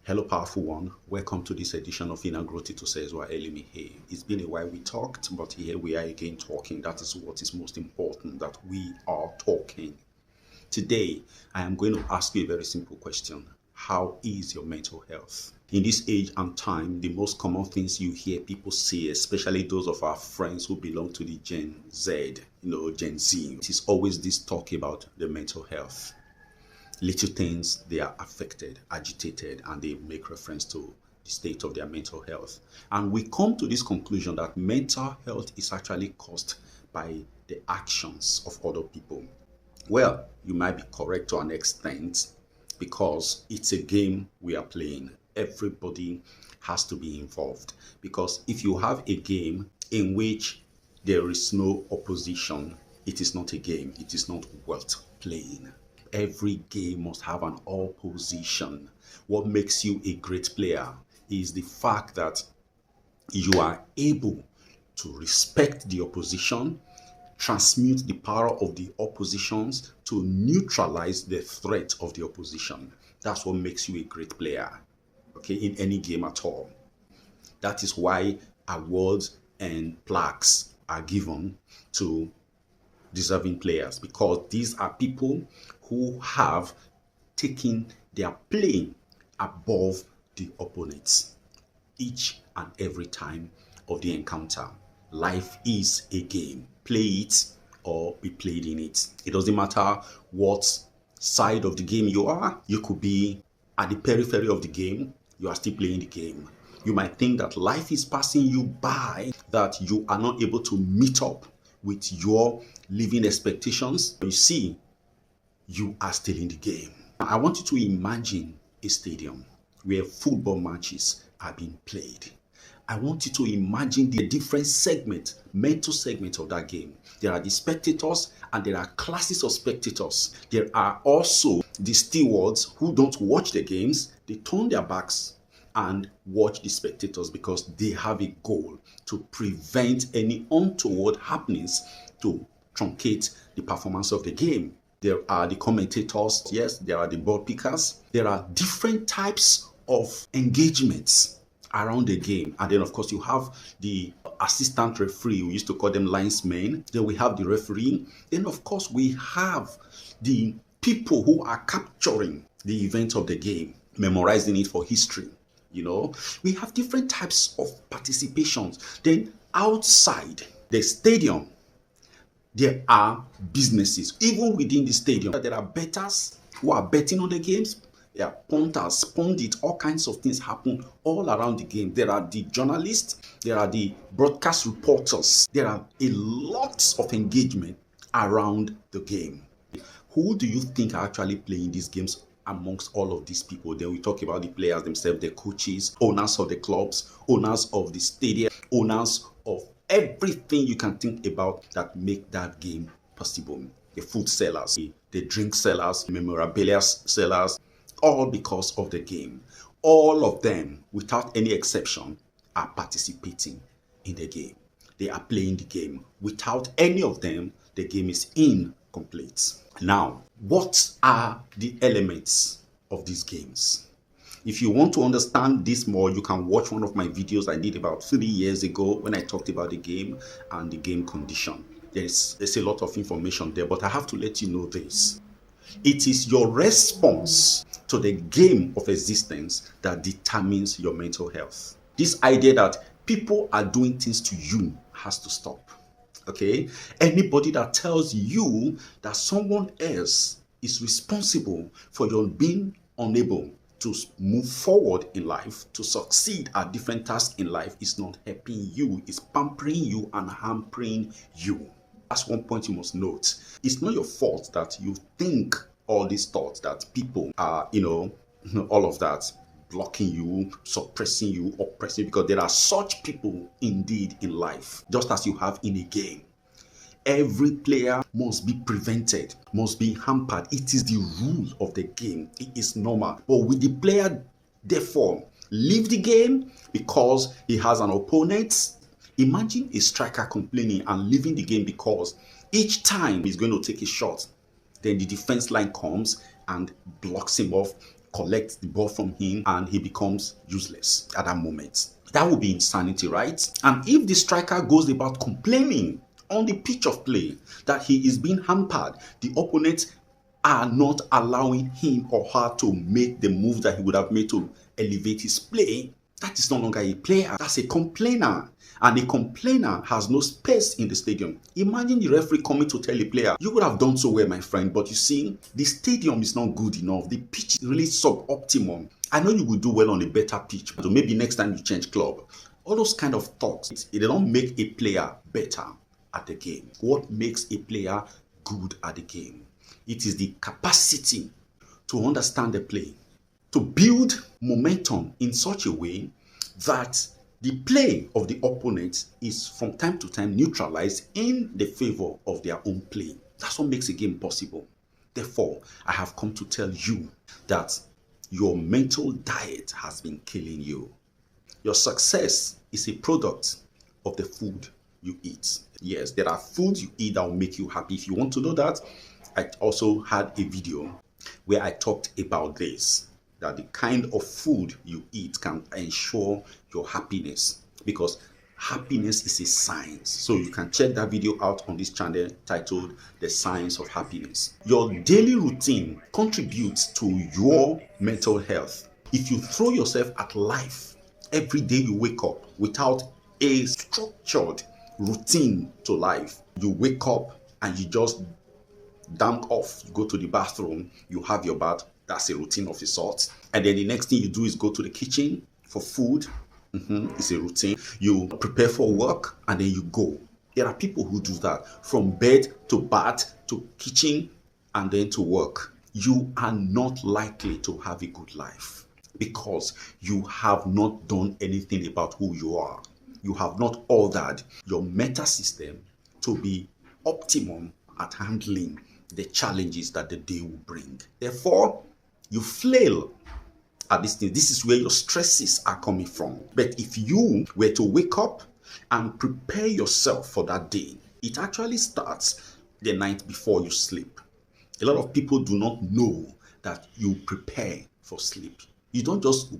Hello, powerful one. Welcome to this edition of Inner Growth to Says Why Elimi. Hey, it's been a while we talked, but here we are again talking. That is what is most important, that we are talking. Today, I am going to ask you a very simple question. How is your mental health? In this age and time, the most common things you hear people say, especially those of our friends who belong to the Gen Z, Gen Z, it is always this talk about the mental health. Little things, they are affected, agitated, and they make reference to the state of their mental health. And we come to this conclusion that mental health is actually caused by the actions of other people. Well, you might be correct to an extent because it's a game we are playing. Everybody has to be involved because if you have a game in which there is no opposition, it is not a game, it is not worth playing. Every game must have an opposition. What makes you a great player is the fact that you are able to respect the opposition, transmute the power of the oppositions to neutralize the threat of the opposition. That's what makes you a great player, okay, in any game at all. That is why awards and plaques are given to deserving players, because these are people who have taken their playing above the opponents each and every time of the encounter. Life is a game. Play it or be played in it. It doesn't matter what side of the game you are. You could be at the periphery of the game. You are still playing the game. You might think that life is passing you by, that you are not able to meet up with your living expectations. You see, you are still in the game. I want you to imagine a stadium where football matches are being played. I want you to imagine the different mental segments of that game. There are the spectators and there are classes of spectators. There are also the stewards who don't watch the games. They turn their backs and watch the spectators because they have a goal to prevent any untoward happenings to truncate the performance of the game. There are the commentators, yes, there are the ball pickers. There are different types of engagements around the game. And then, of course, you have the assistant referee. We used to call them linesmen. Then we have the referee. Then, of course, we have the people who are capturing the event of the game, memorizing it for history. We have different types of participations. Then outside the stadium, there are businesses. Even within the stadium, there are bettors who are betting on the games. There are punters, pundits, all kinds of things happen all around the game. There are the journalists, there are the broadcast reporters. There are a lot of engagement around the game. Who do you think are actually playing these games amongst all of these people? Then we talk about the players themselves, the coaches, owners of the clubs, owners of the stadium, owners of everything you can think about that make that game possible. The food sellers, the drink sellers, the memorabilia sellers, all because of the game. All of them, without any exception, are participating in the game. They are playing the game. Without any of them, the game is incomplete. Now, what are the elements of these games? If you want to understand this more, you can watch one of my videos I did about 3 years ago when I talked about the game and the game condition. There's a lot of information there, but I have to let you know this. It is your response to the game of existence that determines your mental health. This idea that people are doing things to you has to stop. Okay? Anybody that tells you that someone else is responsible for your being unable to move forward in life, to succeed at different tasks in life, is not helping you, is pampering you and hampering you. That's one point you must note. It's not your fault that you think all these thoughts, that people are, all of that, blocking you, suppressing you, oppressing you, because there are such people indeed in life, just as you have in a game. Every player must be prevented, must be hampered. It is the rule of the game. It is normal. But will the player therefore leave the game because he has an opponent? Imagine a striker complaining and leaving the game because each time he's going to take a shot, then the defense line comes and blocks him off, collect the ball from him and he becomes useless at that moment. That would be insanity, right? And if the striker goes about complaining on the pitch of play that he is being hampered, the opponents are not allowing him or her to make the move that he would have made to elevate his play, that is no longer a player. That's a complainer. And a complainer has no space in the stadium. Imagine the referee coming to tell a player, you would have done so well, my friend, but you see, the stadium is not good enough. The pitch is really suboptimum. I know you will do well on a better pitch, so maybe next time you change club. All those kind of thoughts, they don't make a player better at the game. What makes a player good at the game? It is the capacity to understand the play, to build momentum in such a way that the play of the opponent is from time to time neutralized in the favor of their own play. That's what makes a game possible. Therefore, I have come to tell you that your mental diet has been killing you. Your success is a product of the food you eat. Yes, there are foods you eat that will make you happy. If you want to know that, I also had a video where I talked about this, that the kind of food you eat can ensure your happiness, because happiness is a science. So you can check that video out on this channel titled The Science of Happiness. Your daily routine contributes to your mental health. If you throw yourself at life every day you wake up without a structured routine to life, you wake up and you just damp off, you go to the bathroom, you have your bath, that's a routine of a sort. And then the next thing you do is go to the kitchen for food. It's a routine. You prepare for work and then you go. There are people who do that from bed to bath to kitchen and then to work. You are not likely to have a good life because you have not done anything about who you are. You have not ordered your meta system to be optimum at handling the challenges that the day will bring. Therefore, you flail at this thing. This is where your stresses are coming from. But if you were to wake up and prepare yourself for that day, it actually starts the night before you sleep. A lot of people do not know that you prepare for sleep. You don't just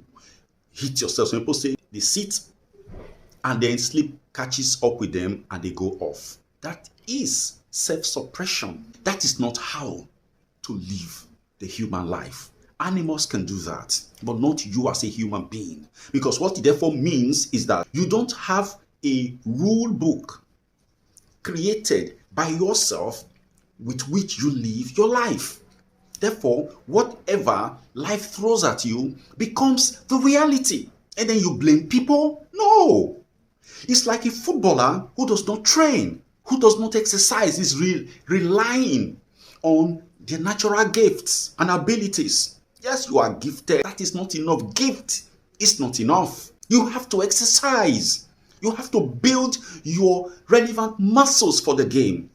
hit yourself. Some people say they sit and then sleep catches up with them and they go off. That is self-suppression. That is not how to live the human life. Animals can do that, but not you as a human being. Because what it therefore means is that you don't have a rule book created by yourself with which you live your life. Therefore, whatever life throws at you becomes the reality. And then you blame people? No. It's like a footballer who does not train, who does not exercise, is relying on their natural gifts and abilities. Yes, you are gifted. That is not enough. Gift is not enough. You have to exercise. You have to build your relevant muscles for the game.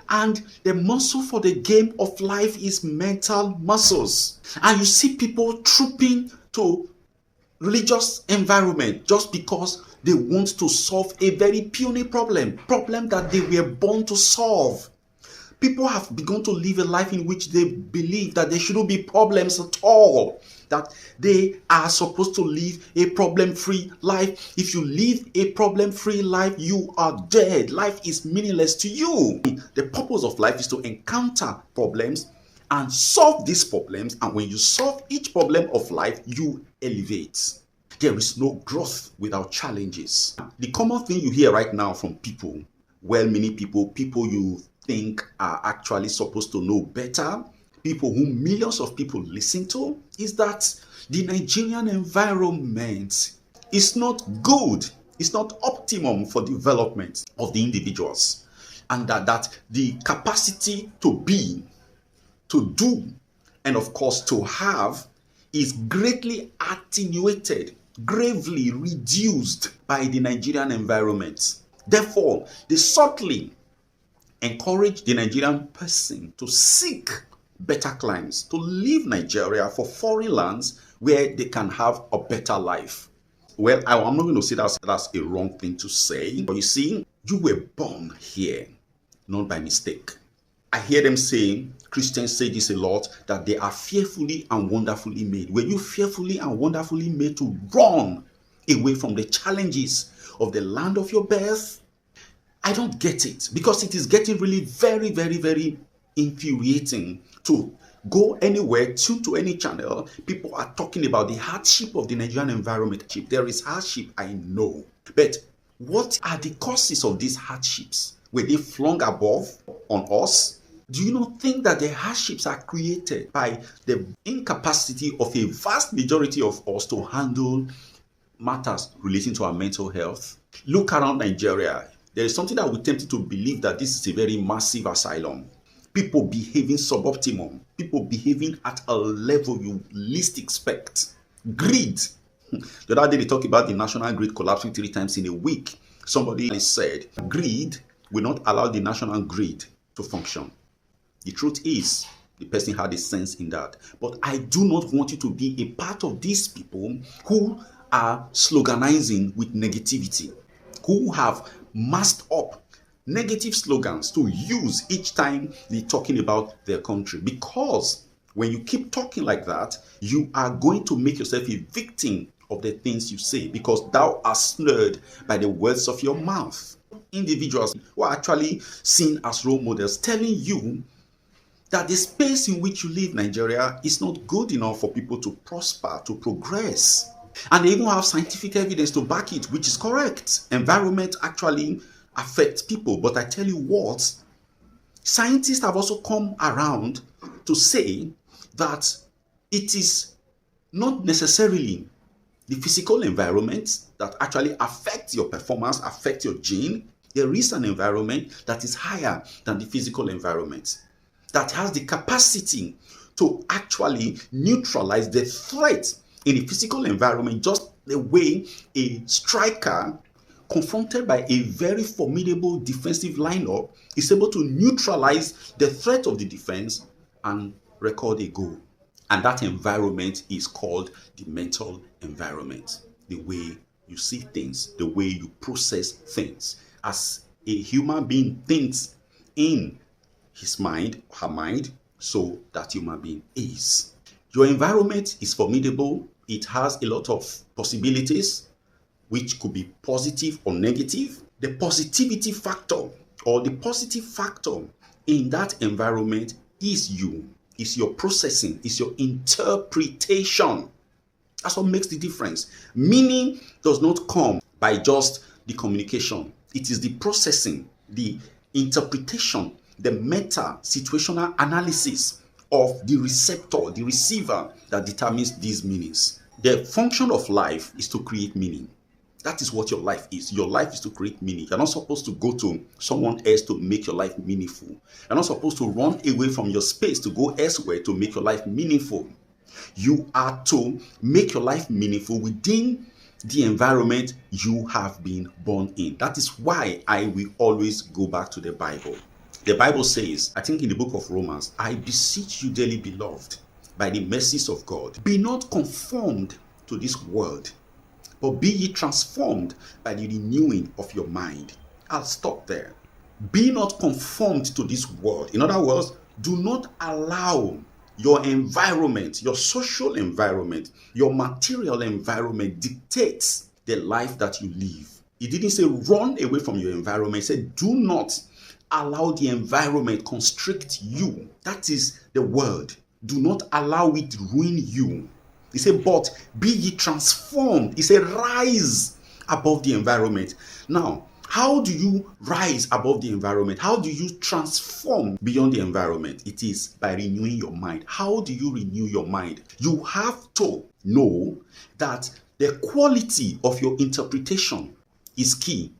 And the muscle for the game of life is mental muscles. And you see people trooping to religious environment just because they want to solve a very puny problem that they were born to solve. People have begun to live a life in which they believe that there shouldn't be problems at all, that they are supposed to live a problem-free life. If you live a problem-free life, you are dead. Life is meaningless to you. The purpose of life is to encounter problems and solve these problems. And when you solve each problem of life, you elevate. There is no growth without challenges. The common thing you hear right now from people, well-meaning people you think are actually supposed to know better, people whom millions of people listen to, is that the Nigerian environment is not good. It's not optimum for development of the individuals. And that the capacity to be, to do, and of course to have is greatly attenuated, gravely reduced by the Nigerian environment. Therefore, they subtly encourage the Nigerian person to seek better climes, to leave Nigeria for foreign lands where they can have a better life. Well, I'm not going to say that's a wrong thing to say, but you see, you were born here, not by mistake. I hear them saying, Christians say this a lot, that they are fearfully and wonderfully made. Were you fearfully and wonderfully made to run away from the challenges of the land of your birth? I don't get it, because it is getting really very, very, very infuriating to go anywhere, tune to any channel. People are talking about the hardship of the Nigerian environment. There is hardship, I know. But what are the causes of these hardships? Were they flung above on us? Do you not think that the hardships are created by the incapacity of a vast majority of us to handle matters relating to our mental health? Look around Nigeria. There is something that will tempt you to believe that this is a very massive asylum. People behaving suboptimum. People behaving at a level you least expect. Greed. The other day they talked about the national grid collapsing 3 times in a week. Somebody said, greed will not allow the national grid to function. The truth is, the person had a sense in that. But I do not want you to be a part of these people who are sloganizing with negativity, who have masked up negative slogans to use each time they're talking about their country. Because when you keep talking like that, you are going to make yourself a victim of the things you say, because thou art snared by the words of your mouth. Individuals who are actually seen as role models telling you that the space in which you live, Nigeria, is not good enough for people to prosper, to progress. And they even have scientific evidence to back it, which is correct. Environment actually affects people. But I tell you what, scientists have also come around to say that it is not necessarily the physical environment that actually affects your performance, affects your gene. There is an environment that is higher than the physical environment, that has the capacity to actually neutralize the threat in the physical environment, just the way a striker confronted by a very formidable defensive lineup is able to neutralize the threat of the defense and record a goal. And that environment is called the mental environment. The way you see things, the way you process things. As a human being thinks in his mind, her mind, so that human being is. Your environment is formidable. It has a lot of possibilities, which could be positive or negative. The positivity factor or the positive factor in that environment is you, is your processing, is your interpretation. That's what makes the difference. Meaning does not come by just the communication. It is the processing, the interpretation, the meta situational analysis of the receptor, the receiver, that determines these meanings. The function of life is to create meaning. That is what your life is. Your life is to create meaning. You're not supposed to go to someone else to make your life meaningful. You're not supposed to run away from your space to go elsewhere to make your life meaningful. You are to make your life meaningful within the environment you have been born in. That is why I will always go back to the Bible. The Bible says, I think in the book of Romans, I beseech you, dearly beloved, by the mercies of God, be not conformed to this world, but be ye transformed by the renewing of your mind. I'll stop there. Be not conformed to this world. In other words, do not allow your environment, your social environment, your material environment dictates the life that you live. He didn't say run away from your environment. He said do not allow the environment constrict you. That is the word. Do not allow it ruin you. He said, but be ye transformed. He said, rise above the environment. Now, how do you rise above the environment? How do you transform beyond the environment? It is by renewing your mind. How do you renew your mind? You have to know that the quality of your interpretation is key.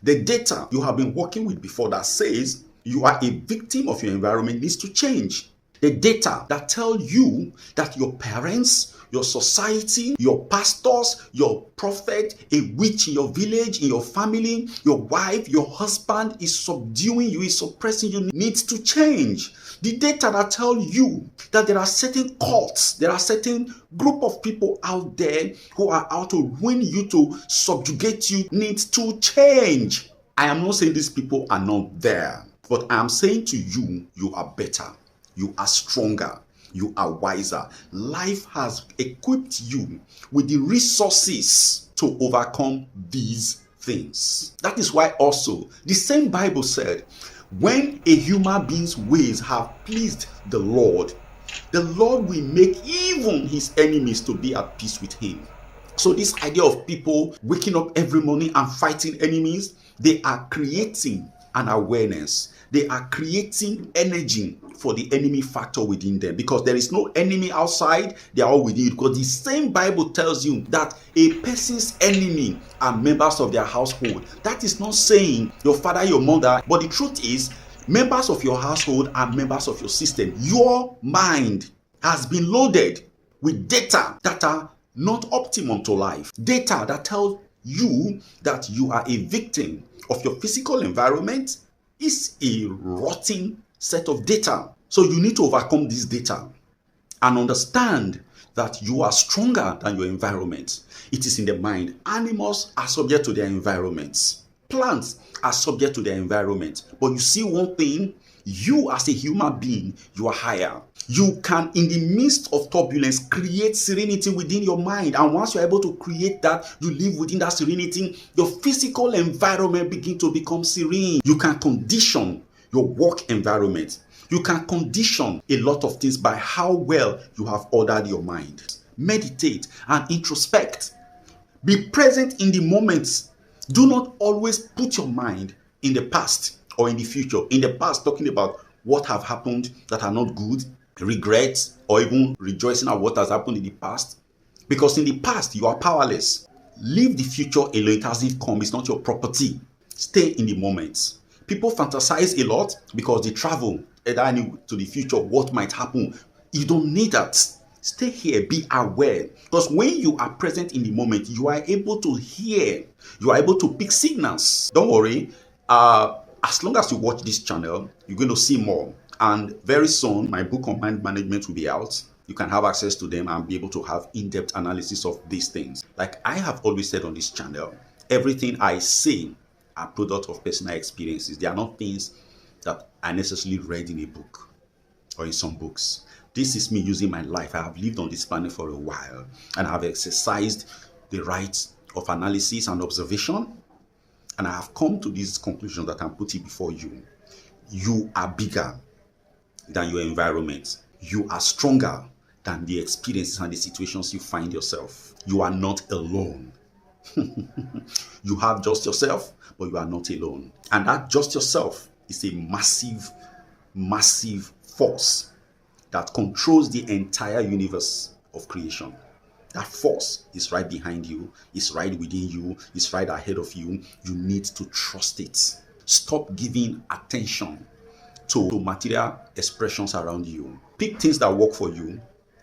The data you have been working with before that says you are a victim of your environment needs to change. The data that tell you that your parents, your society, your pastors, your prophet, a witch in your village, in your family, your wife, your husband is subduing you, is suppressing you, needs to change. The data that tell you that there are certain cults, there are certain group of people out there who are out to win you, to subjugate you, needs to change. I am not saying these people are not there. But I'm saying to you, you are better, you are stronger, you are wiser. Life has equipped you with the resources to overcome these things. That is why also the same Bible said, when a human being's ways have pleased the Lord will make even his enemies to be at peace with him. So this idea of people waking up every morning and fighting enemies, they are creating an awareness. They are creating energy for the enemy factor within them, because there is no enemy outside, they are all within you. Because the same Bible tells you that a person's enemy are members of their household. That is not saying your father, your mother, but the truth is members of your household are members of your system. Your mind has been loaded with data that are not optimum to life. Data that tells you that you are a victim of your physical environment is a rotten set of data. So you need to overcome this data and understand that you are stronger than your environment. It is in the mind. Animals are subject to their environments. Plants are subject to their environment. But you see one thing, you as a human being, you are higher. You can, in the midst of turbulence, create serenity within your mind. And once you're able to create that, you live within that serenity, your physical environment begins to become serene. You can condition your work environment. You can condition a lot of things by how well you have ordered your mind. Meditate and introspect. Be present in the moments. Do not always put your mind in the past or in the future. In the past, talking about what have happened that are not good, regrets, or even rejoicing at what has happened in the past. Because in the past, you are powerless. Leave the future alone. It hasn't come. It's not your property. Stay in the moments. People fantasize a lot because they travel either to the future, what might happen. You don't need that. Stay here, be aware. Because when you are present in the moment, you are able to hear, you are able to pick signals. Don't worry, as long as you watch this channel, you're going to see more. And very soon, my book on mind management will be out. You can have access to them and be able to have in-depth analysis of these things. Like I have always said on this channel, everything I say are product of personal experiences. They are not things that I necessarily read in a book or in some books. This is me using my life. I have lived on this planet for a while and I have exercised the rights of analysis and observation. And I have come to this conclusion that I'm putting before you. You are bigger than your environment. You are stronger than the experiences and the situations you find yourself. You are not alone. You have just yourself, but you are not alone. And that just yourself is a massive, massive force that controls the entire universe of creation. That force is right behind you, is right within you, is right ahead of you. You need to trust it. Stop giving attention to material expressions around you. Pick things that work for you,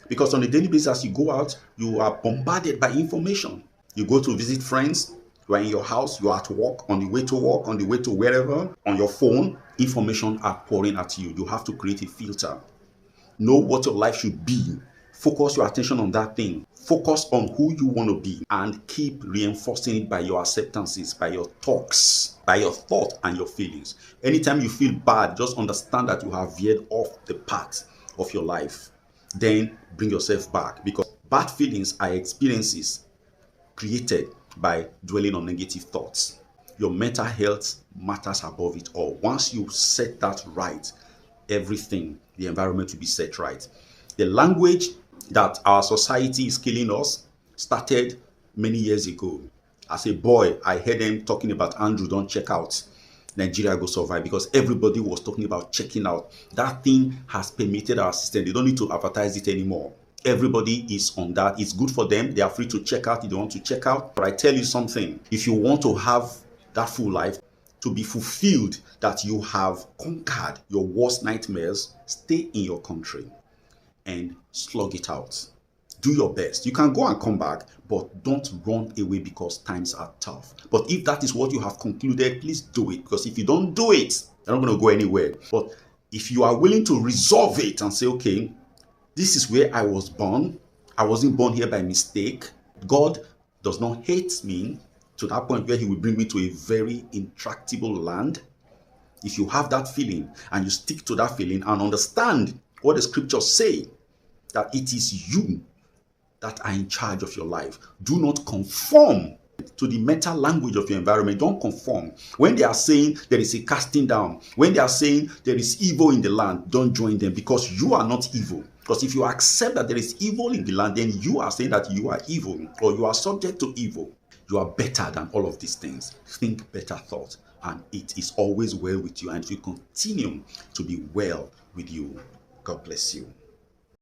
because on a daily basis as you go out, you are bombarded by information. You go to visit friends, you are in your house, you are at work, on the way to work, on the way to wherever, on your phone, information are pouring at you. You have to create a filter. Know what your life should be. Focus your attention on that thing. Focus on who you want to be and keep reinforcing it by your acceptances, by your talks, by your thought and your feelings. Anytime you feel bad, just understand that you have veered off the path of your life. Then bring yourself back, because bad feelings are experiences created by dwelling on negative thoughts. Your mental health matters above it all. Once you set that right, everything, the environment will be set right. The language that our society is killing us started many years ago. As a boy, I heard them talking about Andrew, don't check out. Nigeria go survive, because everybody was talking about checking out. That thing has permeated our system. They don't need to advertise it anymore. Everybody is on that. It's good for them. They are free to check out if they want to check out. But I tell you something, if you want to have that full life, to be fulfilled, that you have conquered your worst nightmares, stay in your country and slug it out. Do your best. You can go and come back, but don't run away because times are tough. But if that is what you have concluded, please do it. Because if you don't do it, you're not going to go anywhere. But if you are willing to resolve it and say, okay, this is where I was born. I wasn't born here by mistake. God does not hate me to that point where he will bring me to a very intractable land. If you have that feeling and you stick to that feeling and understand what the scriptures say, that it is you that are in charge of your life. Do not conform to the mental language of your environment. Don't conform. When they are saying there is a casting down, when they are saying there is evil in the land, don't join them, because you are not evil. Because if you accept that there is evil in the land, then you are saying that you are evil, or you are subject to evil. You are better than all of these things. Think better thoughts, and it is always well with you, and it will continue to be well with you. God bless you.